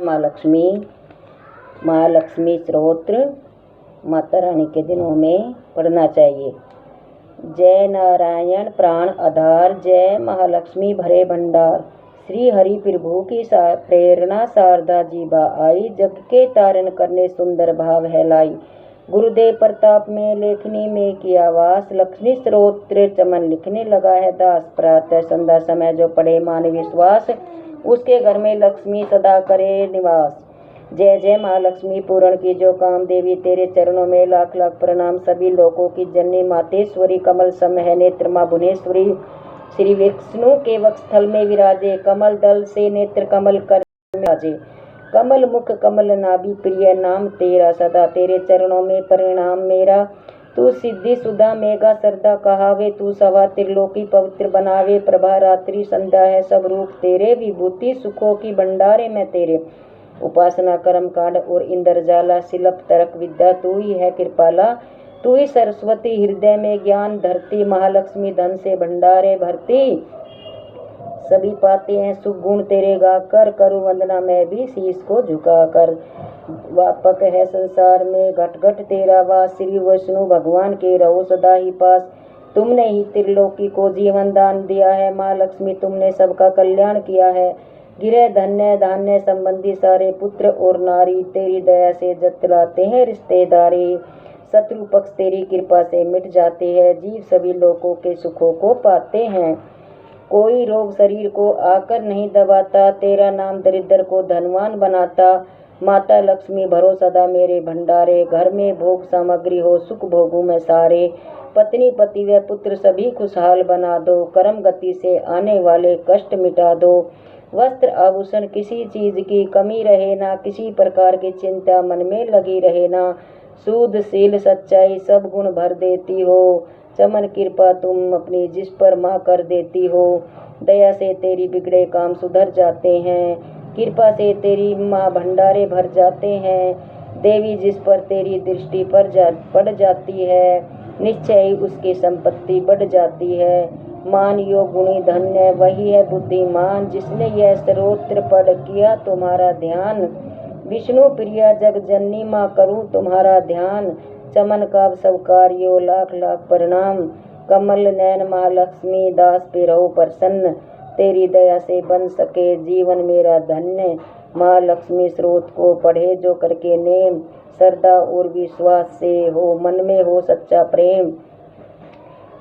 माँ लक्ष्मी। महालक्ष्मी स्तोत्र माता रानी के दिनों में पढ़ना चाहिए। जय नारायण प्राण आधार, जय महालक्ष्मी भरे भंडार। श्री हरि प्रभु की प्रेरणा शारदा जी बा आई, जग के तारण करने सुंदर भाव है लाई। गुरुदेव प्रताप में लेखनी में किया वास, लक्ष्मी स्तोत्र चमन लिखने लगा है दास। प्रातः संध्या समय जो पढ़े मान विश्वास, उसके घर में लक्ष्मी सदा करे निवास। जय जय महालक्ष्मी पूरण की जो काम देवी, तेरे चरणों में लाख लाख प्रणाम। सभी लोकों की जननी मातेश्वरी, कमल सम है नेत्र माँ भुवनेश्वरी। श्री विष्णु के वक्षस्थल में विराजे, कमल दल से नेत्र कमल कर विराजे। कमल मुख कमल नाभि प्रिय, नाम तेरा सदा तेरे चरणों में परिणाम मेरा। तू सिद्धि सुधा मेघा सरदा कहावे, तू सवा त्रिलोकी पवित्र बनावे। प्रभा रात्रि संध्या है सब रूप तेरे, विभूति सुखों की भंडारे में तेरे। उपासना कर्म कांड और इंद्रजाला, शिल्प तर्क विद्या तू ही है कृपाला। तू ही सरस्वती हृदय में ज्ञान धरती, महालक्ष्मी धन से भंडारे भरती। सभी पाते हैं सुख गुण तेरे गाकर, करूं वंदना मैं भी शीश को झुकाकर। व्यापक है संसार में घट घट तेरा वास, श्री विष्णु भगवान के रहो सदा ही पास। तुमने ही त्रिलोकी को जीवन दान दिया है, माँ लक्ष्मी तुमने सबका कल्याण किया है। गिरे धन्य धान्य संबंधी सारे पुत्र और नारी, तेरी दया से जतलाते हैं रिश्तेदारी। शत्रु पक्ष तेरी कृपा से मिट जाते हैं, जीव सभी लोगों के सुखों को पाते हैं। कोई रोग शरीर को आकर नहीं दबाता, तेरा नाम दरिद्र को धनवान बनाता। माता लक्ष्मी भरो सदा मेरे भंडारे, घर में भोग सामग्री हो सुख भोगों में सारे। पत्नी पति व पुत्र सभी खुशहाल बना दो, कर्म गति से आने वाले कष्ट मिटा दो। वस्त्र आभूषण किसी चीज की कमी रहे ना, किसी प्रकार की चिंता मन में लगी रहे ना। सूद शील सच्चाई सब गुण भर देती हो, चमन कृपा तुम अपनी जिस पर माँ कर देती हो। दया से तेरी बिगड़े काम सुधर जाते हैं, कृपा से तेरी माँ भंडारे भर जाते हैं। देवी जिस पर तेरी दृष्टि पड़ जाती है, निश्चय ही उसकी संपत्ति बढ़ जाती है। मान योग गुणी धन्य वही है बुद्धिमान, जिसने यह स्तोत्र पढ़ किया तुम्हारा ध्यान। विष्णु प्रिया जग जननी माँ करूँ तुम्हारा ध्यान, चमन का सब कार्यो लाख लाख प्रणाम। कमल नैन महालक्ष्मी दास पे रहो प्रसन्न, तेरी दया से बन सके जीवन मेरा धन्य। महालक्ष्मी स्रोत को पढ़े जो करके नेम, श्रद्धा और विश्वास से हो मन में हो सच्चा प्रेम।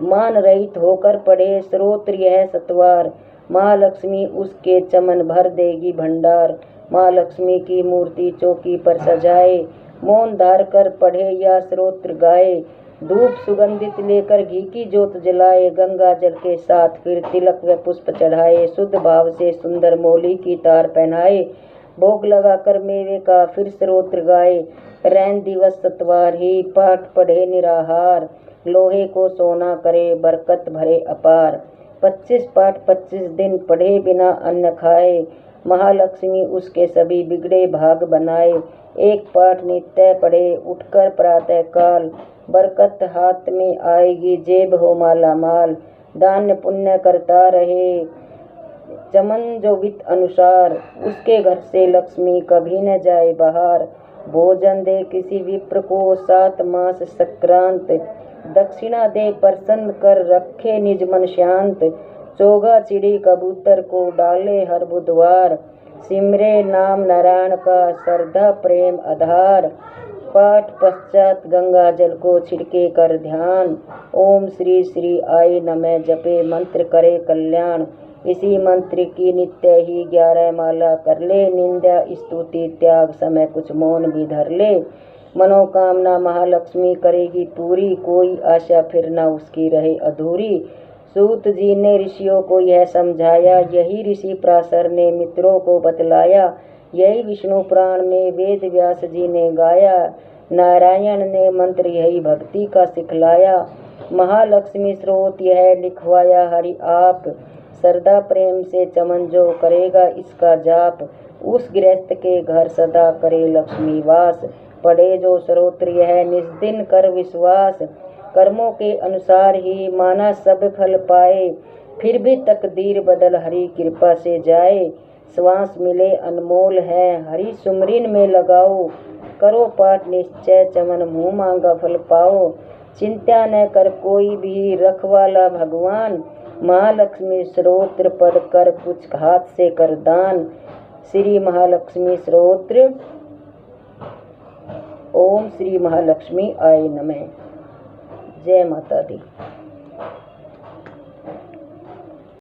मान रहित होकर पढ़े स्तोत्र यह सत्वार, महालक्ष्मी उसके चमन भर देगी भंडार। महालक्ष्मी की मूर्ति चौकी पर सजाए, मौन धार कर पढ़े या स्तोत्र गाए। धूप सुगंधित लेकर घी की जोत जलाए, गंगा जल के साथ फिर तिलक व पुष्प चढ़ाए। शुद्ध भाव से सुंदर मौली की तार पहनाए, भोग लगाकर मेवे का फिर स्तोत्र गाए। रैन दिवस सत्वार ही पाठ पढ़े निराहार, लोहे को सोना करे बरकत भरे अपार। 25 पाठ 25 दिन पढ़े बिना अन्न खाए, महालक्ष्मी उसके सभी बिगड़े भाग बनाए। एक पाठ नित्य पढ़े उठकर प्रातः काल, बरकत हाथ में आएगी जेब हो माला माल। दान पुण्य करता रहे चमन जो वित्त अनुसार, उसके घर से लक्ष्मी कभी न जाए बाहर। भोजन दे किसी विप्र को 7 मास संक्रांत, दक्षिणा दे प्रसन्न कर रखे निज मन शांत। चोगा चिड़ी कबूतर को डाले हर बुधवार, सिमरे नाम नारायण का श्रद्धा प्रेम आधार। पाठ पश्चात गंगा जल को छिड़के कर ध्यान, ओम श्री श्री आई नमः जपे मंत्र करे कल्याण। इसी मंत्र की नित्य ही 11 माला कर ले, निंदा स्तुति त्याग समय कुछ मौन भी धर ले। मनोकामना महालक्ष्मी करेगी पूरी, कोई आशा फिर न उसकी रहे अधूरी। सूत जी ने ऋषियों को यह समझाया, यही ऋषि पराशर ने मित्रों को बतलाया। यही विष्णु पुराण में वेद व्यास जी ने गाया, नारायण ने मंत्र यही भक्ति का सिखलाया। महालक्ष्मी स्रोत यह लिखवाया हरि आप, श्रद्धा प्रेम से चमन जो करेगा इसका जाप, उस गृहस्थ के घर सदा करे लक्ष्मी वास। पढ़े जो स्तोत्र यह निस्दिन कर विश्वास, कर्मों के अनुसार ही माना सब फल पाए। फिर भी तकदीर बदल हरि कृपा से जाए, श्वास मिले अनमोल है। हरि सुमरिन में लगाओ, करो पाठ निश्चय, चमन मुँह मांगा फल पाओ। चिंता न कर कोई भी, रखवाला भगवान। महालक्ष्मी स्तोत्र पढ़कर कुछ हाथ से कर दान। श्री महालक्ष्मी स्तोत्र। ओम श्री महालक्ष्मी आय नमः। जय माता दी।